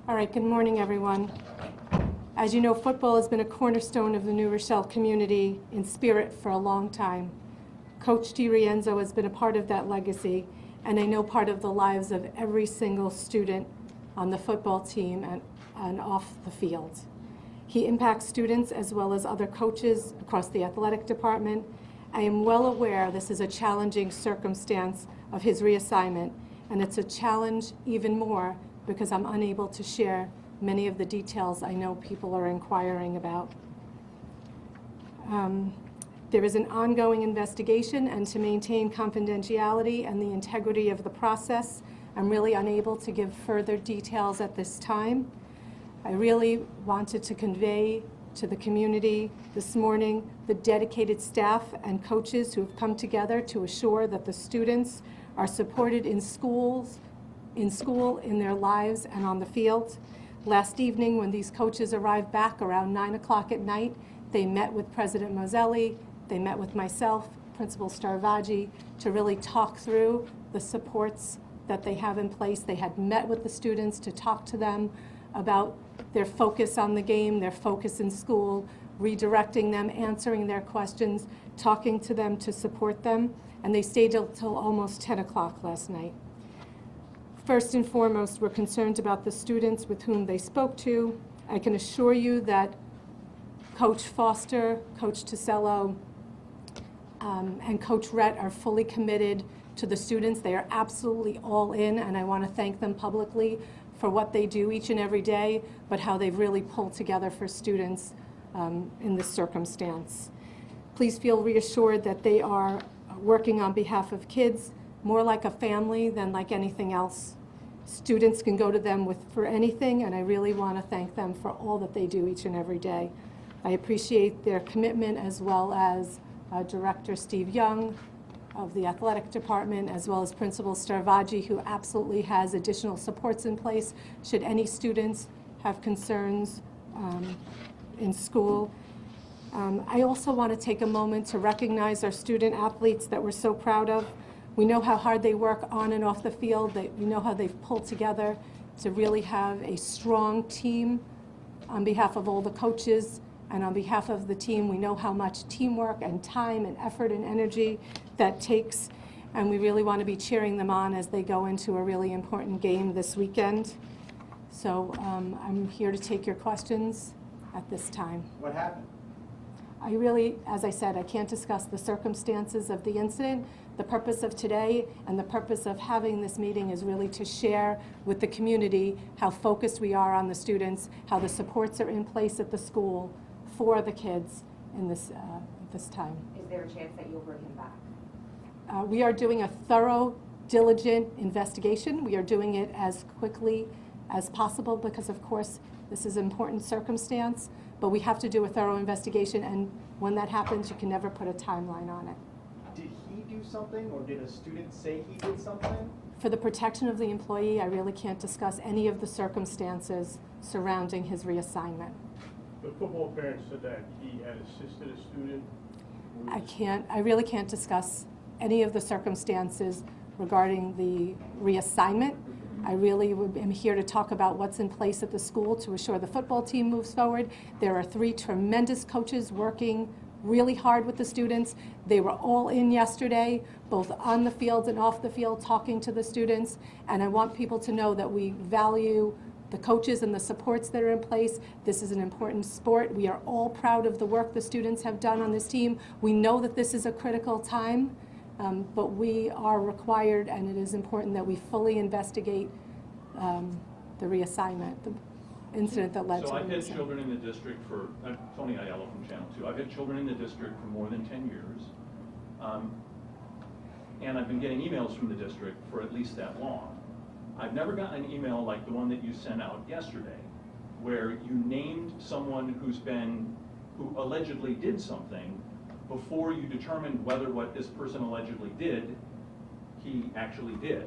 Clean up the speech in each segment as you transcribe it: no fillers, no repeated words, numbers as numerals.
All right, good morning, everyone. As you know, football has been a cornerstone of the New Rochelle community in spirit for a long time. Coach DiRienzo has been a part of that legacy, and I know part of the lives of every single student on the football team and off the field. He impacts students as well as other coaches across the athletic department. I am well aware this is a challenging circumstance of his reassignment, and it's a challenge even more because I'm unable to share many of the details I know people are inquiring about. There is an ongoing investigation, and to maintain confidentiality and the integrity of the process, I'm really unable to give further details at this time. I really wanted to convey to the community this morning the dedicated staff and coaches who have come together to assure that the students are supported in school, in their lives, and on the field. Last evening, when these coaches arrived back around 9 o'clock at night, they met with President Moselli, they met with myself, Principal Feijoo, to really talk through the supports that they have in place. They had met with the students to talk to them about their focus on the game, their focus in school, redirecting them, answering their questions, talking to them to support them, and they stayed until almost 10 o'clock last night. First and foremost, we're concerned about the students with whom they spoke to. I can assure you that Coach Foster, Coach Tisello, and Coach Rhett are fully committed to the students. They are absolutely all in, and I want to thank them publicly for what they do each and every day, but how they've really pulled together for students in this circumstance. Please feel reassured that they are working on behalf of kids, more like a family than like anything else. Students can go to them for anything, and I really want to thank them for all that they do each and every day. I appreciate their commitment, as well as Director Steve Young of the athletic department, as well as Principal Feijoo, who absolutely has additional supports in place should any students have concerns in school. I also want to take a moment to recognize our student athletes that we're so proud of. We know how hard they work on and off the field. We know how they've pulled together to really have a strong team on behalf of all the coaches and on behalf of the team. We know how much teamwork and time and effort and energy that takes, and we really want to be cheering them on as they go into a really important game this weekend. So I'm here to take your questions at this time. What happened? I really, as I said, I can't discuss the circumstances of the incident. The purpose of today and the purpose of having this meeting is really to share with the community how focused we are on the students, how the supports are in place at the school for the kids in this time. Is there a chance that you'll bring him back? We are doing a thorough, diligent investigation. We are doing it as quickly as possible because, of course, this is an important circumstance, but we have to do a thorough investigation, and when that happens, you can never put a timeline on it. Did he do something, or did a student say he did something? For the protection of the employee, I really can't discuss any of the circumstances surrounding his reassignment. The football parents said that he had assisted a student. I really can't discuss any of the circumstances regarding the reassignment. I really am here to talk about what's in place at the school to assure the football team moves forward. There are 3 tremendous coaches working really hard with the students. They were all in yesterday, both on the field and off the field, talking to the students. And I want people to know that we value the coaches and the supports that are in place. This is an important sport. We are all proud of the work the students have done on this team. We know that this is a critical time, but we are required, and it is important that we fully investigate the reassignment, the incident that led to the So I've had reassignment. children in the district for, Tony Aiello from Channel 2, I've had children in the district for more than 10 years. And I've been getting emails from the district for at least that long. I've never gotten an email like the one that you sent out yesterday, where you named someone who allegedly did something before you determined whether what this person allegedly did, he actually did.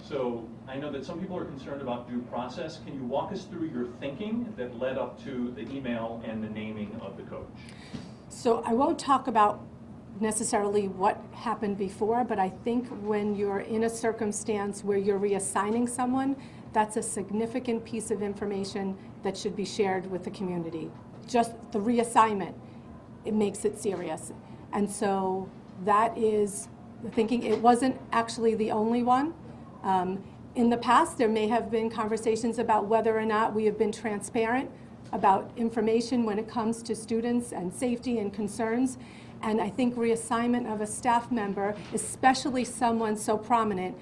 So I know that some people are concerned about due process. Can you walk us through your thinking that led up to the email and the naming of the coach? So I won't talk about necessarily what happened before, but I think when you're in a circumstance where you're reassigning someone, that's a significant piece of information that should be shared with the community. Just the reassignment, it makes it serious. And so that is the thinking. It wasn't actually the only one. In the past, there may have been conversations about whether or not we have been transparent about information when it comes to students and safety and concerns. And I think reassignment of a staff member, especially someone so prominent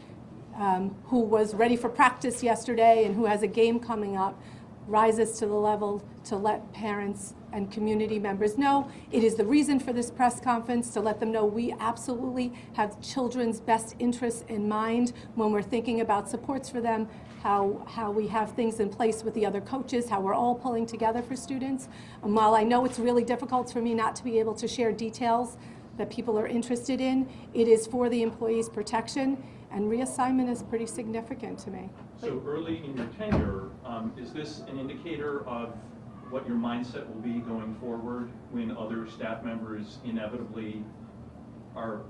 who was ready for practice yesterday and who has a game coming up, rises to the level to let parents and community members know. It is the reason for this press conference, to let them know we absolutely have children's best interests in mind when we're thinking about supports for them, how we have things in place with the other coaches, how we're all pulling together for students. And while I know it's really difficult for me not to be able to share details that people are interested in, it is for the employees' protection, and reassignment is pretty significant to me. So early in your tenure, is this an indicator of what your mindset will be going forward when other staff members inevitably are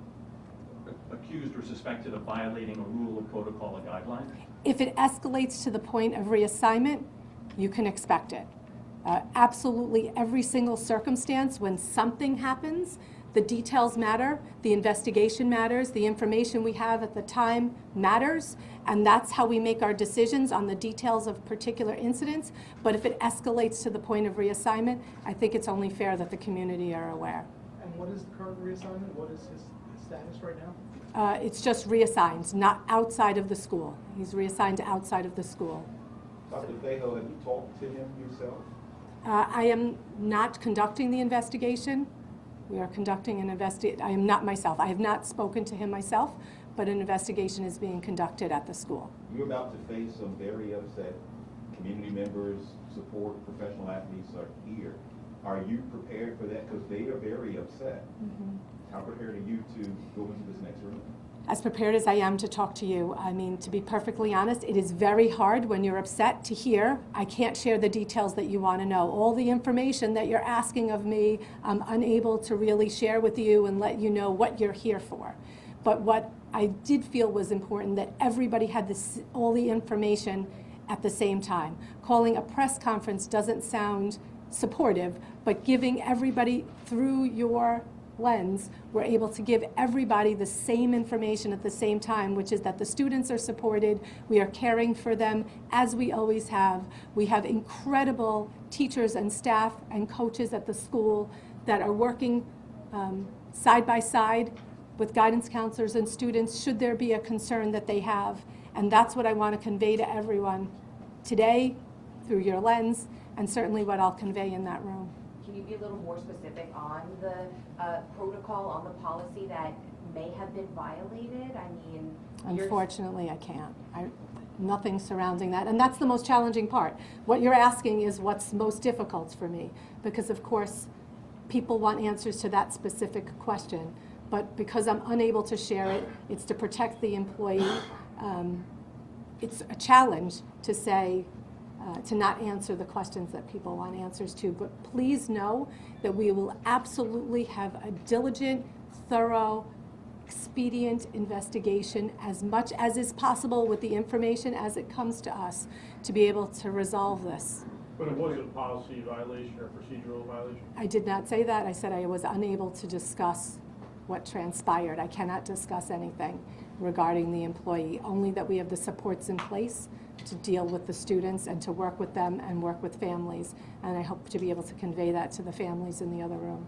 accused or suspected of violating a rule, a protocol, a guideline? If it escalates to the point of reassignment, you can expect it. Absolutely every single circumstance, when something happens, the details matter, the investigation matters, the information we have at the time matters, and that's how we make our decisions on the details of particular incidents. But if it escalates to the point of reassignment, I think it's only fair that the community are aware. And what is the current reassignment? What is his status right now? It's just reassigned, not outside of the school. He's reassigned to outside of the school. Dr. Feijoo, have you talked to him yourself? I am not conducting the investigation. We are conducting an investigation. I am not myself. I have not spoken to him myself, but an investigation is being conducted at the school. You're about to face some very upset community members, support, professional athletes are here. Are you prepared for that? Because they are very upset. Mm-hmm. How prepared are you to go into this next room? As prepared as I am to talk to you. I mean, to be perfectly honest, it is very hard when you're upset to hear, I can't share the details that you want to know. All the information that you're asking of me, I'm unable to really share with you and let you know what you're here for. But what I did feel was important, that everybody had all the information at the same time. Calling a press conference doesn't sound supportive, but giving everybody through your lens, we're able to give everybody the same information at the same time, which is that the students are supported, we are caring for them as we always have. We have incredible teachers and staff and coaches at the school that are working side by side with guidance counselors and students should there be a concern that they have. And that's what I want to convey to everyone today through your lens, and certainly what I'll convey in that room. Can you be a little more specific on the protocol, on the policy that may have been violated? I mean, unfortunately, I can't. Nothing surrounding that. And that's the most challenging part. What you're asking is what's most difficult for me, because of course, people want answers to that specific question. But because I'm unable to share it, it's to protect the employee. It's a challenge to say, to not answer the questions that people want answers to. But please know that we will absolutely have a diligent, thorough, expedient investigation as much as is possible with the information as it comes to us to be able to resolve this. But it was a policy violation or procedural violation? I did not say that. I said I was unable to discuss what transpired. I cannot discuss anything regarding the employee, only that we have the supports in place to deal with the students and to work with them and work with families. And I hope to be able to convey that to the families in the other room.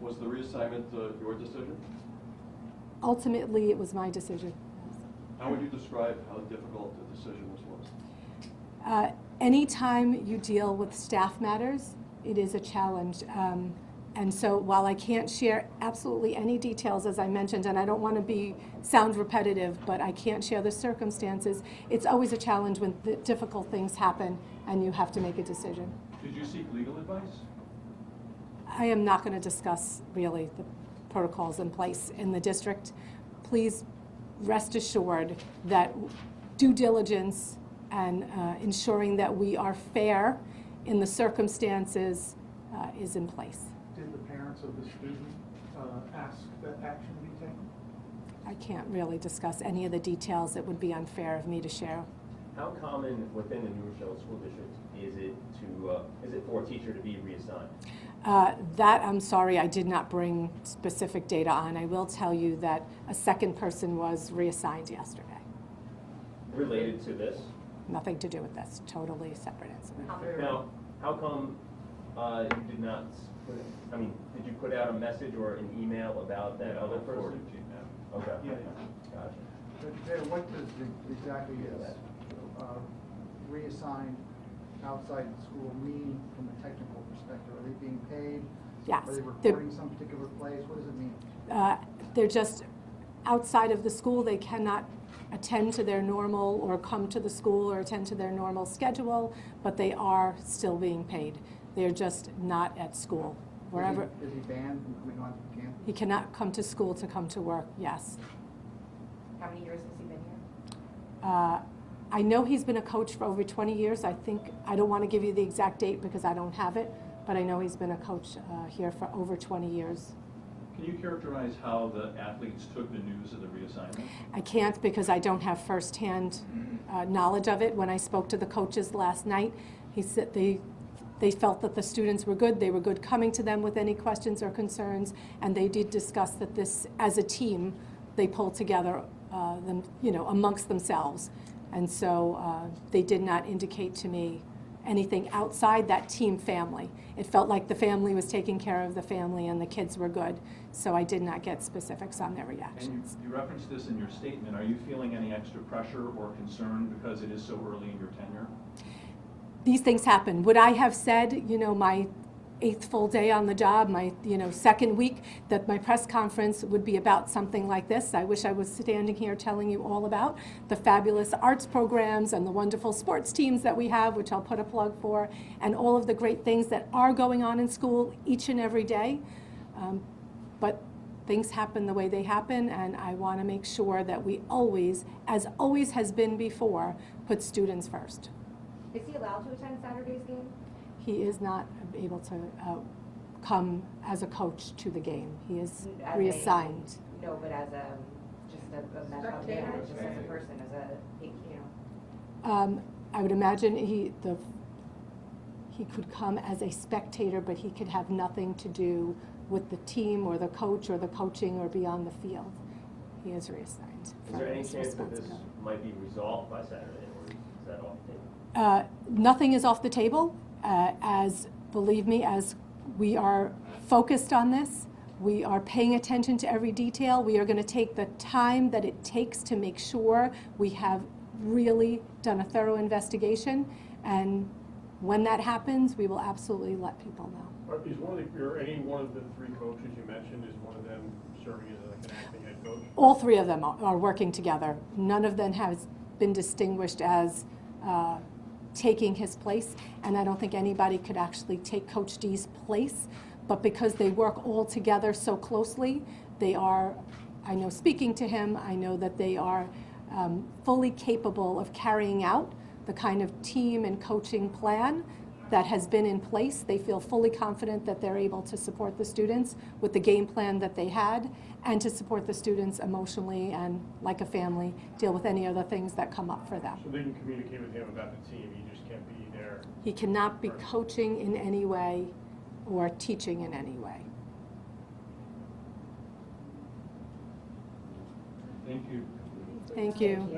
Was the reassignment your decision? Ultimately, it was my decision. How would you describe how difficult the decision was? Anytime you deal with staff matters, it is a challenge. And so while I can't share absolutely any details, as I mentioned, and I don't want to sound repetitive, but I can't share the circumstances, it's always a challenge when difficult things happen and you have to make a decision. Did you seek legal advice? I am not going to discuss really the protocols in place in the district. Please rest assured that due diligence and ensuring that we are fair in the circumstances is in place. Did the parents of the student ask that action be taken? I can't really discuss any of the details. It would be unfair of me to share. How common within the New Rochelle School District is it for a teacher to be reassigned? That, I'm sorry, I did not bring specific data on. I will tell you that a second person was reassigned yesterday. Related to this? Nothing to do with this, totally separate incident. Now, how come you did not, did you put out a message or an email about that other person? Okay. Yeah. Gotcha. But what does exactly is reassigned outside the school mean from a technical perspective? Are they being paid? Yes. Are they They're- reporting some particular place? What does it mean? They're just outside of the school. They cannot attend to their normal or come to the school or attend to their normal schedule, but they are still being paid. They're just not at school. Wherever Is he banned from coming onto the campus? he cannot come to school to come to work, yes. How many years has he been here? I know he's been a coach for over 20 years. I don't want to give you the exact date because I don't have it, but I know he's been a coach here for over 20 years. Can you characterize how the athletes took the news of the reassignment? I can't because I don't have firsthand knowledge of it. When I spoke to the coaches last night, he said they felt that the students were good. They were good coming to them with any questions or concerns, and they did discuss that this, as a team, they pulled together amongst themselves. And so they did not indicate to me anything outside that team family. It felt like the family was taking care of the family and the kids were good. So I did not get specifics on their And reactions. you referenced this in your statement. Are you feeling any extra pressure or concern because it is so early in your tenure? These things happen. Would I have said, my 8th full day on the job, my, second week, that my press conference would be about something like this? I wish I was standing here telling you all about the fabulous arts programs and the wonderful sports teams that we have, which I'll put a plug for, and all of the great things that are going on in school each and every day. But things happen the way they happen, and I want to make sure that we always, as always has been before, put students first. Is he allowed to attend Saturday's game? He is not able to come as a coach to the game. He is As reassigned. No, but as just a member, just as a person, I would imagine he could come as a spectator, but he could have nothing to do with the team or the coach or the coaching or be on the field. He is reassigned. Is from there any his chance that this responsibility. might be resolved by Saturday, or is that off the table? Nothing is off the table. Believe me, as we are focused on this, we are paying attention to every detail. We are going to take the time that it takes to make sure we have really done a thorough investigation. And when that happens, we will absolutely let people know. Is any one of the three coaches you mentioned, is one of them serving as like an acting head coach? All three of them are working together. None of them has been distinguished as taking his place, and I don't think anybody could actually take Coach D's place, but because they work all together so closely, they are, I know speaking to him, I know that they are fully capable of carrying out the kind of team and coaching plan that has been in place. They feel fully confident that they're able to support the students with the game plan that they had, and to support the students emotionally and like a family, deal with any other things that come up for them. So they can communicate with him about the team, he just can't be there. He cannot be coaching in any way or teaching in any way. Thank you. Thank you.